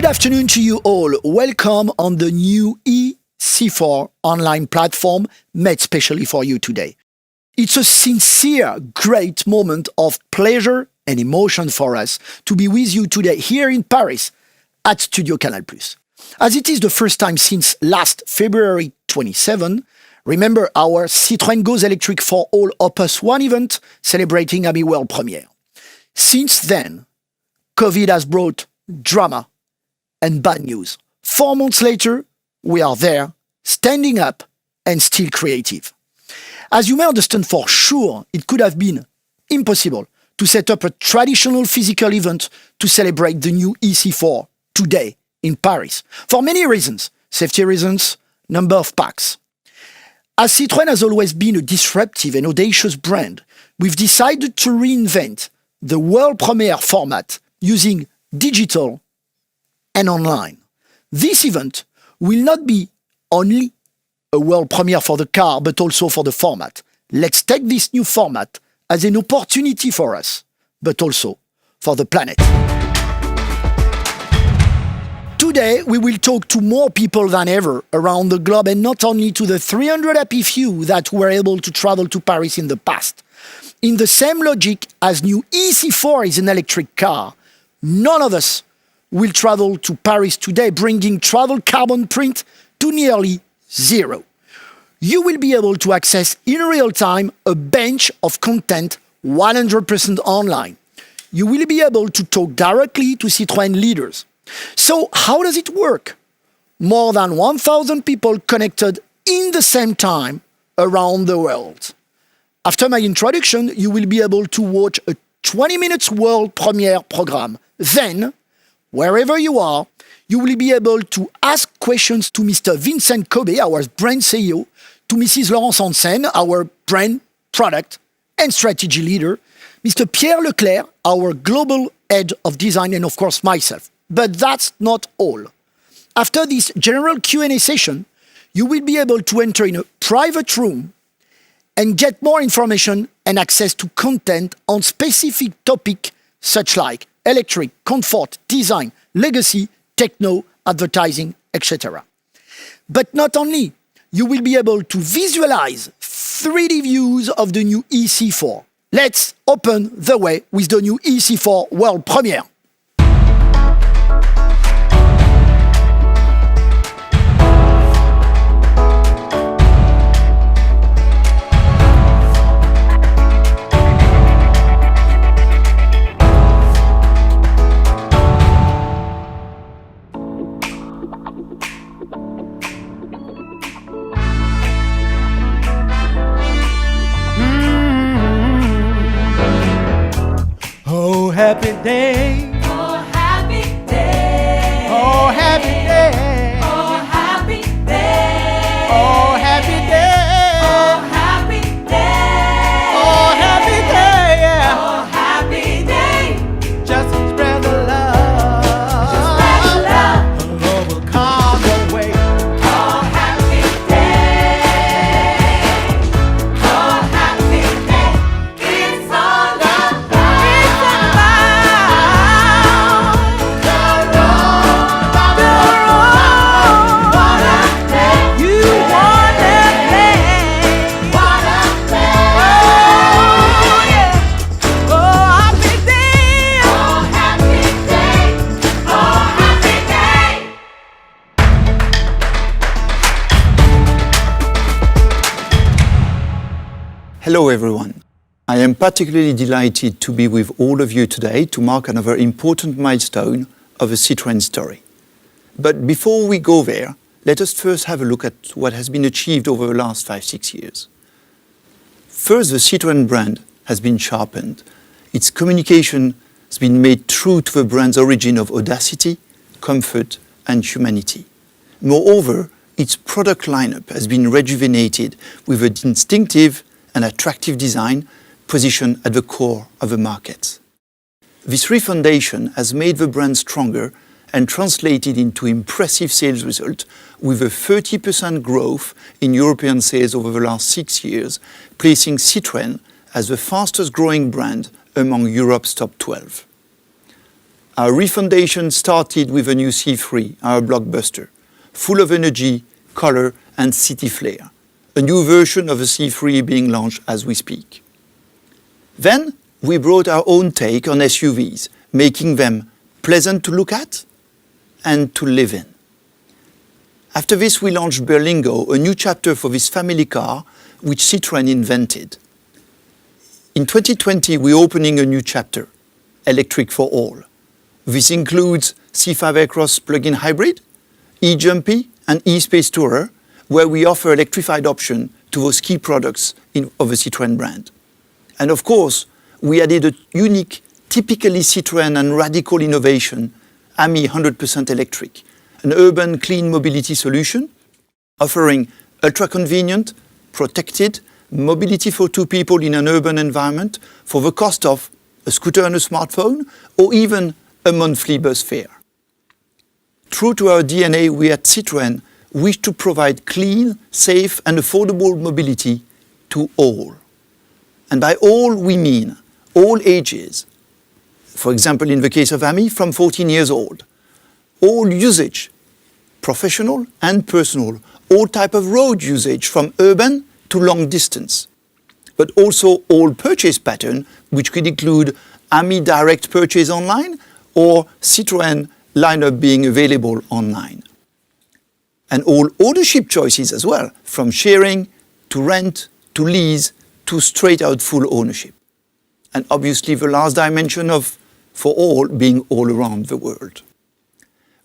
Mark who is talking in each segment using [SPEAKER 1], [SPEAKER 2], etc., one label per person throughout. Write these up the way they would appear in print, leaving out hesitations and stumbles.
[SPEAKER 1] Good afternoon to you all. Welcome on the new eC4 online platform made specially for you today. It's a sincere, great moment of pleasure and emotion for us to be with you today here in Paris at Studio Canal+. As it is the first time since last February 27, remember our Citroe Goes Electric for All Opus 1 event celebrating AMI World Premiere. Since then, COVID has brought drama and bad news. 4 months later, we are there, standing up and still creative. As you may understand for sure, it could have been impossible to set up a traditional physical event to celebrate the new eC4 today in Paris. For many reasons, safety reasons, number of packs. As Citroën has always been a disruptive and audacious brand, we've decided to reinvent the world premiere format using digital and online. This event will not be only a world premiere for the car, but also for the format. Let's take this new format as an opportunity for us, but also for the planet. Today, we will talk to more people than ever around the globe, and not only to the 300 happy few that were able to travel to Paris in the past. In the same logic as new eC4 is an electric car, none of us will travel to Paris today, bringing travel carbon print to nearly zero. You will be able to access in real time a bench of content 100% online. You will be able to talk directly to Citroën leaders. So how does it work? More than 1,000 people connected in the same time around the world. After my introduction, you will be able to watch a 20 minutes world premiere program. Then, wherever you are, you will be able to ask questions to Mr. Vincent Kobe, our brand CEO, to Mrs. Laurence Hansen, our brand, product, and strategy leader, Mr. Pierre Leclerc, our global head of design, and of course myself. But that's not all. After this general Q&A session, you will be able to enter in a private room and get more information and access to content on specific topics such like electric, comfort, design, legacy, techno, advertising, etc. But not only, you will be able to visualize 3D views of the new eC4. Let's open the way with the new eC4 world premiere.
[SPEAKER 2] Happy day.
[SPEAKER 3] Oh, happy day.
[SPEAKER 2] Oh, happy day.
[SPEAKER 3] Oh, happy day.
[SPEAKER 2] Oh, happy day.
[SPEAKER 3] Oh, happy day.
[SPEAKER 2] Oh, happy day, yeah.
[SPEAKER 3] Oh, happy day.
[SPEAKER 2] Just spread the love.
[SPEAKER 3] Just spread the love.
[SPEAKER 2] Love will come your way.
[SPEAKER 3] Oh, happy day. Oh, happy day. It's all about.
[SPEAKER 4] Hello everyone. I am particularly delighted to be with all of you today to mark another important milestone of the Citroën story. But before we go there, let us first have a look at what has been achieved over the last 5-6 years. First, the Citroën brand has been sharpened. Its communication has been made true to the brand's origin of audacity, comfort and humanity. Moreover, its product lineup has been rejuvenated with a distinctive and attractive design positioned at the core of the market. This refoundation has made the brand stronger and translated into impressive sales results with a 30% growth in European sales over the last 6 years, placing Citroën as the fastest growing brand among Europe's top 12. Our refoundation started with a new C3, our blockbuster, full of energy, color, and city flair. A new version of a C3 being launched as we speak. Then we brought our own take on SUVs, making them pleasant to look at and to live in. After this, we launched Berlingo, a new chapter for this family car which Citroën invented. In 2020, we're opening a new chapter, Electric for All. This includes C5 Aircross plug-in hybrid, E-Jumpy, and E-Space Tourer, where we offer electrified option to those key products of the Citroën brand. And of course, we added a unique, typically Citroën and radical innovation, AMI 100% electric, an urban clean mobility solution offering ultra-convenient, protected mobility for two people in an urban environment for the cost of a scooter and a smartphone, or even a monthly bus fare. True to our DNA, we at Citroën wish to provide clean, safe, and affordable mobility to all. And by all, we mean all ages. For example, in the case of AMI, from 14 years old. All usage, professional and personal, all type of road usage from urban to long distance. But also all purchase pattern, which could include AMI direct purchase online or Citroën lineup being available online. And all ownership choices as well, from sharing to rent to lease to straight out full ownership. And obviously the last dimension of for all being all around the world.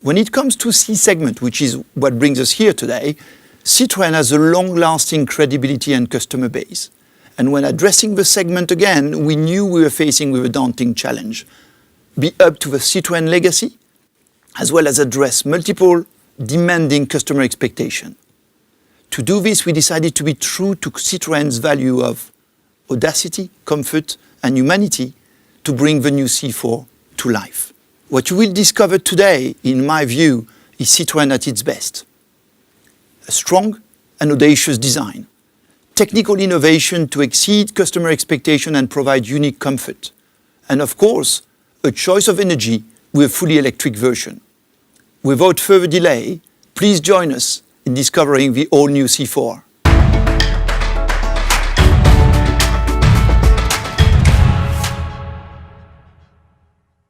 [SPEAKER 4] When it comes to C segment, which is what brings us here today, Citroën has a long-lasting credibility and customer base. And when addressing the segment again, we knew we were facing with a daunting challenge. Be up to the Citroën legacy, as well as address multiple demanding customer expectations. To do this, we decided to be true to Citroën's value of audacity, comfort, and humanity to bring the new C4 to life. What you will discover today, in my view, is Citroën at its best. A strong and audacious design, technical innovation to exceed customer expectation and provide unique comfort, and of course, a choice of energy with a fully electric version. Without further delay, please join us in discovering the all-new C4.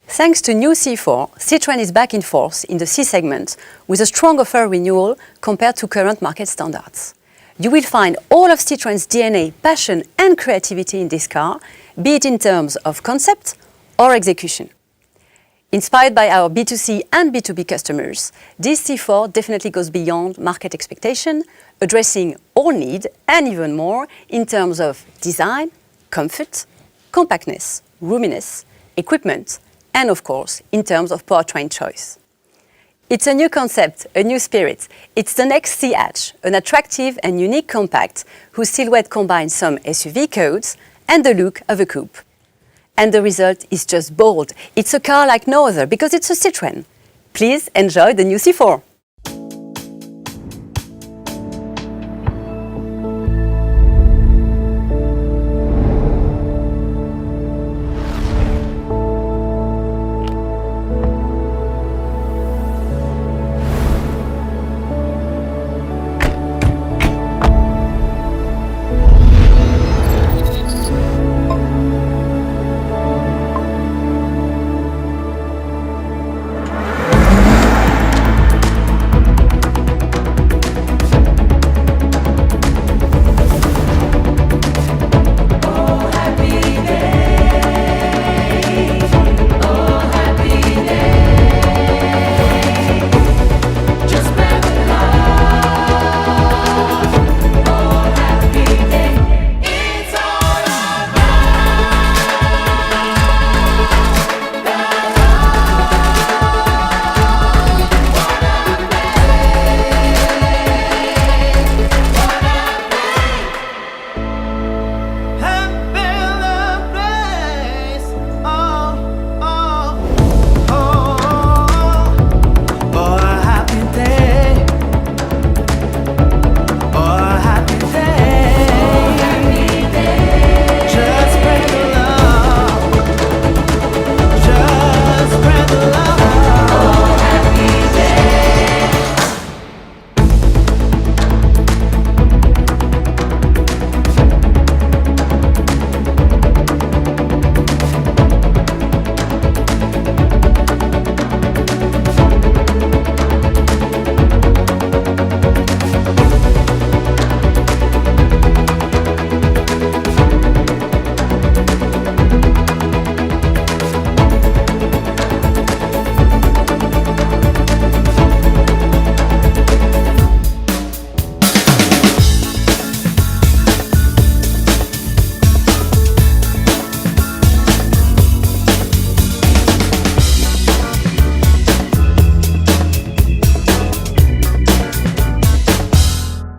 [SPEAKER 5] Thanks to new C4, Citroën is back in force in the C segment with a strong offer renewal compared to current market standards. You will find all of Citroën's DNA, passion and creativity in this car, be it in terms of concept or execution. Inspired by our B2C and B2B customers, this C4 definitely goes beyond market expectation, addressing all need and even more in terms of design, comfort, compactness, roominess, equipment, and of course, in terms of powertrain choice. It's a new concept, a new spirit. It's the next C-Hatch, an attractive and unique compact whose silhouette combines some SUV codes and the look of a coupe. And the result is just bold. It's a car like no other because it's a Citroën. Please enjoy the new C4.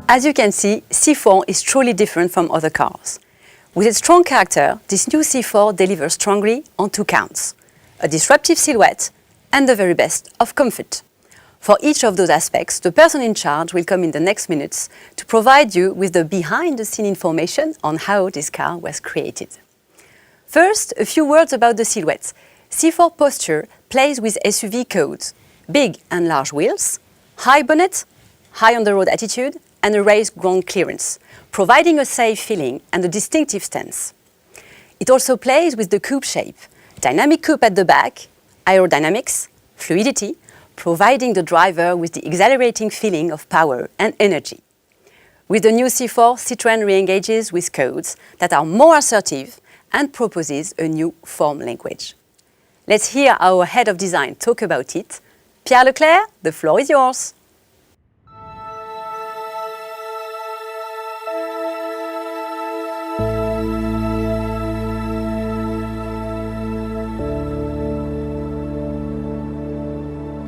[SPEAKER 5] As you can see, C4 is truly different from other cars. With its strong character, this new C4 delivers strongly on two counts: a disruptive silhouette and the very best of comfort. For each of those aspects, the person in charge will come in the next minutes to provide you with the behind-the-scene information on how this car was created. First, a few words about the silhouette. C4 posture plays with SUV codes: big and large wheels, high bonnet, high on-the-road attitude, and a raised ground clearance, providing a safe feeling and a distinctive stance. It also plays with the coupe shape: dynamic coupe at the back, aerodynamics, fluidity, providing the driver with the exhilarating feeling of power and energy. With the new C4, Citroën re-engages with codes that are more assertive and proposes a new form language. Let's hear our head of design talk about it. Pierre Leclerc, the floor is yours.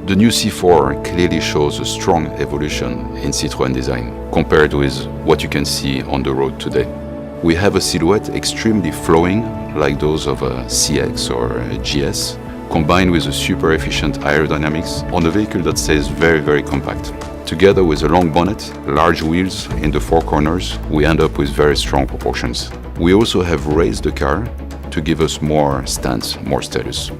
[SPEAKER 6] The new C4 clearly shows a strong evolution in Citroën design compared with what you can see on the road today. We have a silhouette extremely flowing, like those of a CX or a GS, combined with a super efficient aerodynamics on a vehicle that stays very, very compact. Together with a long bonnet, large wheels in the four corners, we end up with very strong proportions. We also have raised the car to give us more stance, more status.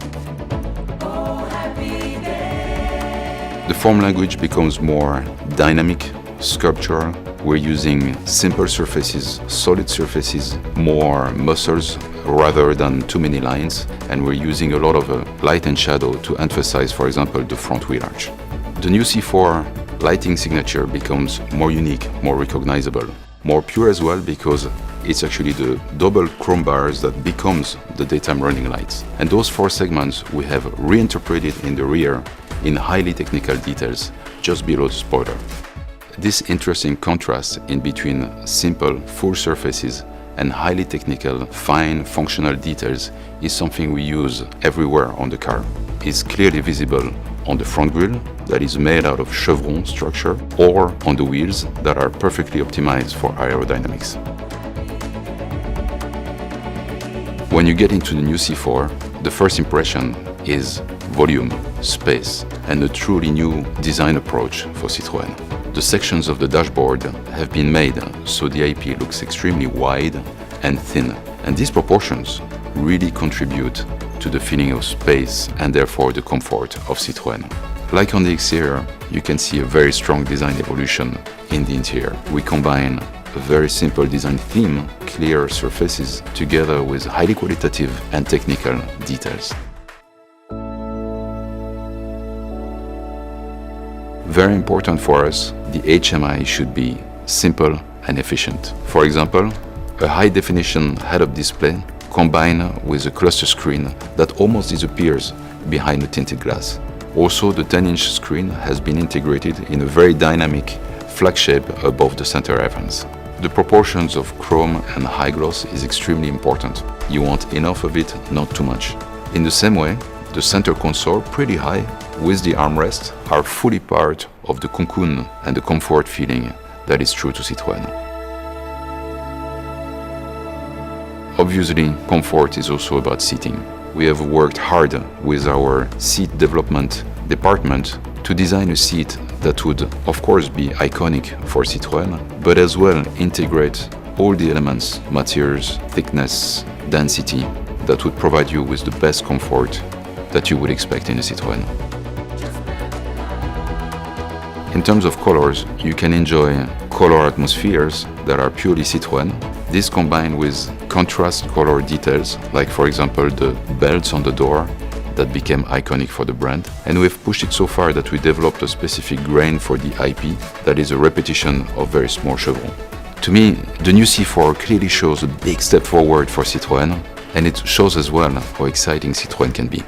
[SPEAKER 6] The form language becomes more dynamic, sculptural. We're using simple surfaces, solid surfaces, more muscles rather than too many lines, and we're using a lot of light and shadow to emphasize, for example, the front wheel arch. The new C4 lighting signature becomes more unique, more recognizable, more pure as well, because it's actually the double chrome bars that becomes the daytime running lights. And those four segments we have reinterpreted in the rear in highly technical details just below the spoiler. This interesting contrast in between simple, full surfaces and highly technical, fine, functional details is something we use everywhere on the car. It's clearly visible on the front grille that is made out of chevron structure, or on the wheels that are perfectly optimized for aerodynamics. When you get into the new C4, the first impression is volume, space, and a truly new design approach for Citroën. The sections of the dashboard have been made so the IP looks extremely wide and thin, and these proportions really contribute to the feeling of space and therefore the comfort of Citroën. Like on the exterior, you can see a very strong design evolution in the interior. We combine a very simple design theme, clear surfaces, together with highly qualitative and technical details. Very important for us, the HMI should be simple and efficient. For example, a high-definition head-up display combined with a cluster screen that almost disappears behind the tinted glass. Also, the 10-inch screen has been integrated in a very dynamic flag shape above the center heavens. The proportions of chrome and high gloss is extremely important. You want enough of it, not too much. In the same way, the center console, pretty high, with the armrest, are fully part of the cocoon and the comfort feeling that is true to Citroën. Obviously, comfort is also about seating. We have worked hard with our seat development department to design a seat that would, of course, be iconic for Citroën, but as well integrate all the elements, materials, thickness, density, that would provide you with the best comfort that you would expect in a Citroën. In terms of colors, you can enjoy color atmospheres that are purely Citroën. This combined with contrast color details, like for example the belts on the door that became iconic for the brand. And we've pushed it so far that we developed a specific grain for the IP that is a repetition of very small chevron. To me, the new C4 clearly shows a big step forward for Citroën, and it shows as well how exciting Citroën can be.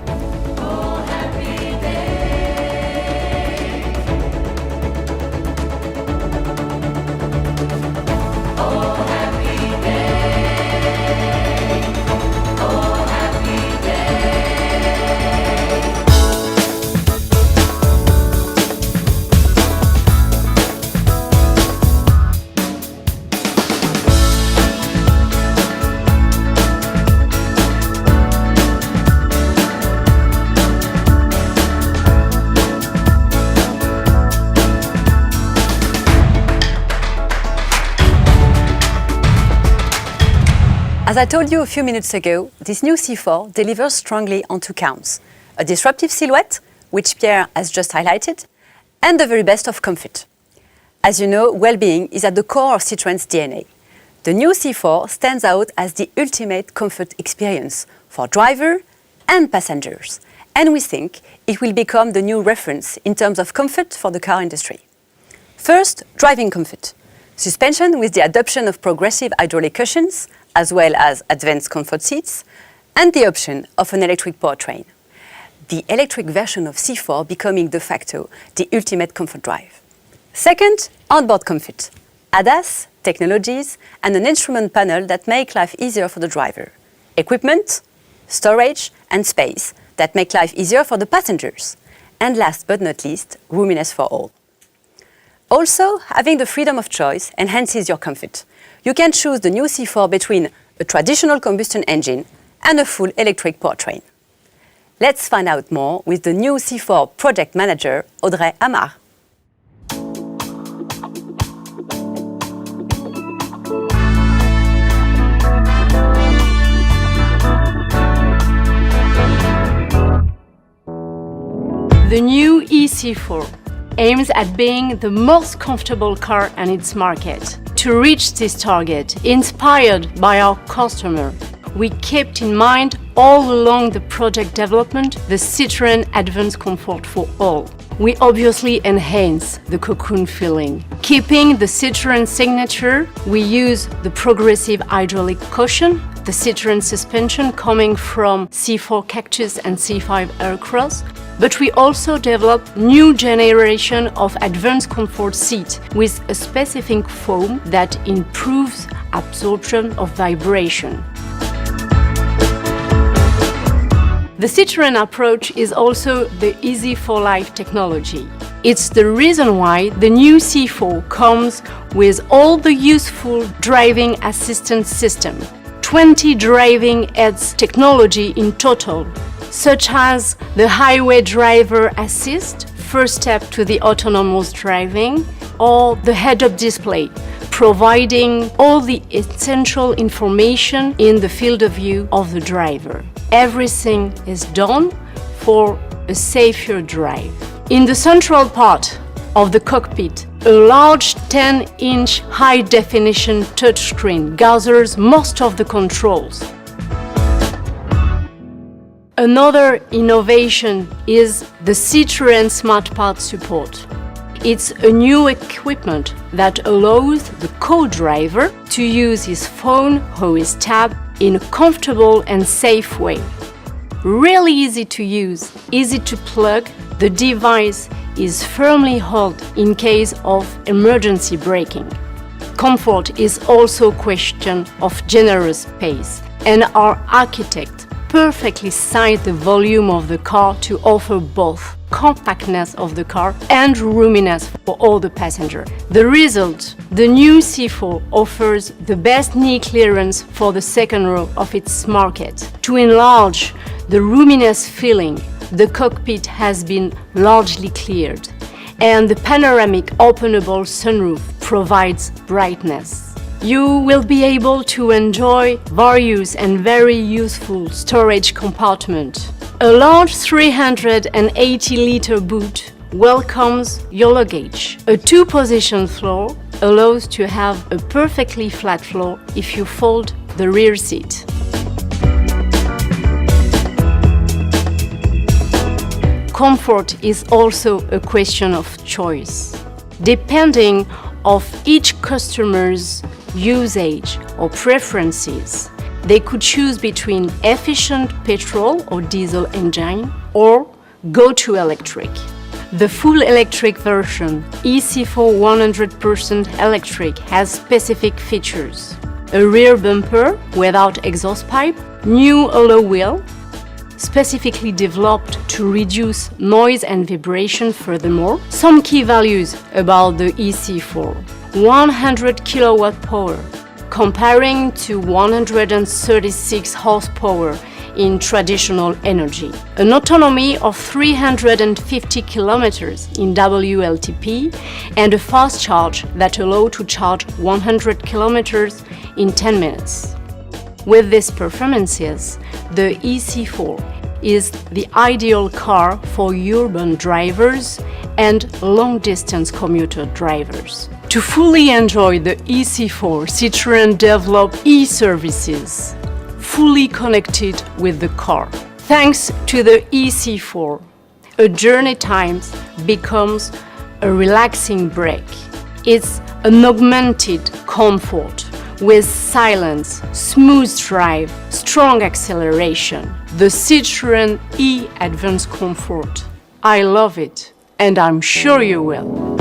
[SPEAKER 5] As I told you a few minutes ago, this new C4 delivers strongly on two counts: a disruptive silhouette, which Pierre has just highlighted, and the very best of comfort. As you know, well-being is at the core of Citroën's DNA. The new C4 stands out as the ultimate comfort experience for driver and passengers, and we think it will become the new reference in terms of comfort for the car industry. First, driving comfort. Suspension with the adoption of progressive hydraulic cushions, as well as advanced comfort seats, and the option of an electric powertrain. The electric version of C4 becoming de facto the ultimate comfort drive. Second, onboard comfort. ADAS, technologies, and an instrument panel that make life easier for the driver. Equipment, storage, and space that make life easier for the passengers. And last but not least, roominess for all. Also, having the freedom of choice enhances your comfort. You can choose the new C4 between a traditional combustion engine and a full electric powertrain. Let's find out more with the new C4 project manager, Audrey Amar.
[SPEAKER 7] The new EC4 aims at being the most comfortable car on its market. To reach this target, inspired by our customer, we kept in mind all along the project development the Citroën Advanced Comfort for All. We obviously enhance the cocoon feeling. Keeping the Citroën signature, we use the progressive hydraulic cushion, the Citroën suspension coming from C4 Cactus and C5 Aircross, but we also develop new generation of advanced comfort seat with a specific foam that improves absorption of vibration. The Citroën approach is also the Easy for Life technology. It's the reason why the new C4 comes with all the useful driving assistance system, 20 driving aids technology in total, such as the highway driver assist, first step to the autonomous driving, or the head-up display, providing all the essential information in the field of view of the driver. Everything is done for a safer drive. In the central part of the cockpit, a large 10-inch high-definition touchscreen gathers most of the controls. Another innovation is the Citroën Smart Part support. It's a new equipment that allows the co-driver to use his phone or his tab in a comfortable and safe way. Really easy to use, easy to plug, the device is firmly held in case of emergency braking. Comfort is also a question of generous space, and our architect perfectly sized the volume of the car to offer both compactness of the car and roominess for all the passengers. The result, the new C4 offers the best knee clearance for the second row of its market. To enlarge the roominess feeling, the cockpit has been largely cleared, and the panoramic openable sunroof provides brightness. You will be able to enjoy various and very useful storage compartments. A large 380-liter boot welcomes your luggage. A two-position floor allows to have a perfectly flat floor if you fold the rear seat. Comfort is also a question of choice. Depending on each customer's usage or preferences, they could choose between efficient petrol or diesel engine or go to electric. The full electric version, EC4 100% electric, has specific features. A rear bumper without exhaust pipe, new alloy wheel, specifically developed to reduce noise and vibration furthermore. Some key values about the EC4. 100 kilowatt power, comparing to 136 horsepower in traditional energy. An autonomy of 350 kilometers in WLTP and a fast charge that allows to charge 100 kilometers in 10 minutes. With these performances, the EC4 is the ideal car for urban drivers and long-distance commuter drivers. To fully enjoy the EC4, Citroën developed e-services, fully connected with the car. Thanks to the EC4, a journey time becomes a relaxing break. It's an augmented comfort with silence, smooth drive, strong acceleration. The Citroën E Advanced Comfort. I love it, and I'm sure you will.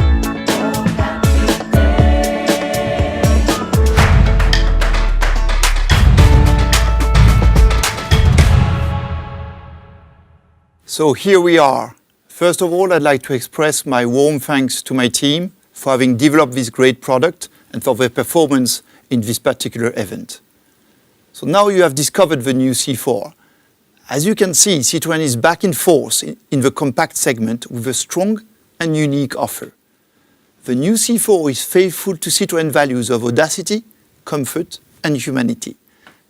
[SPEAKER 4] So here we are. First of all, I'd like to express my warm thanks to my team for having developed this great product and for their performance in this particular event. So now you have discovered the new C4. As you can see, Citroën is back in force in the compact segment with a strong and unique offer. The new C4 is faithful to Citroën values of audacity, comfort and humanity.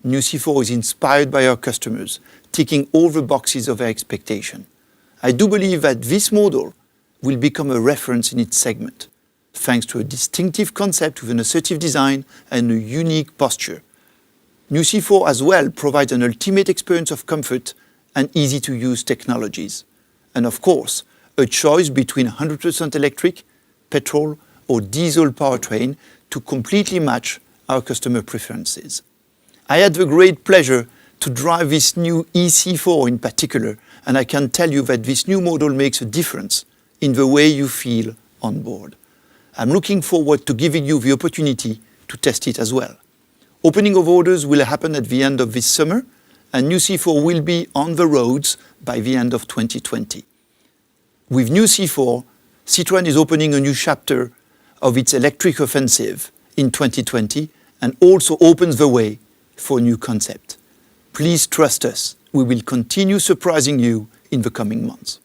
[SPEAKER 4] New C4 is inspired by our customers, ticking all the boxes of their expectation. I do believe that this model will become a reference in its segment, thanks to a distinctive concept with an assertive design and a unique posture. New C4 as well provides an ultimate experience of comfort and easy-to-use technologies. And of course, a choice between 100% electric, petrol or diesel powertrain to completely match our customer preferences. I had the great pleasure to drive this new EC4 in particular, and I can tell you that this new model makes a difference in the way you feel on board. I'm looking forward to giving you the opportunity to test it as well. Opening of orders will happen at the end of this summer, and new C4 will be on the roads by the end of 2020. With new C4, Citroën is opening a new chapter of its electric offensive in 2020 and also opens the way for a new concept. Please trust us, we will continue surprising you in the coming months.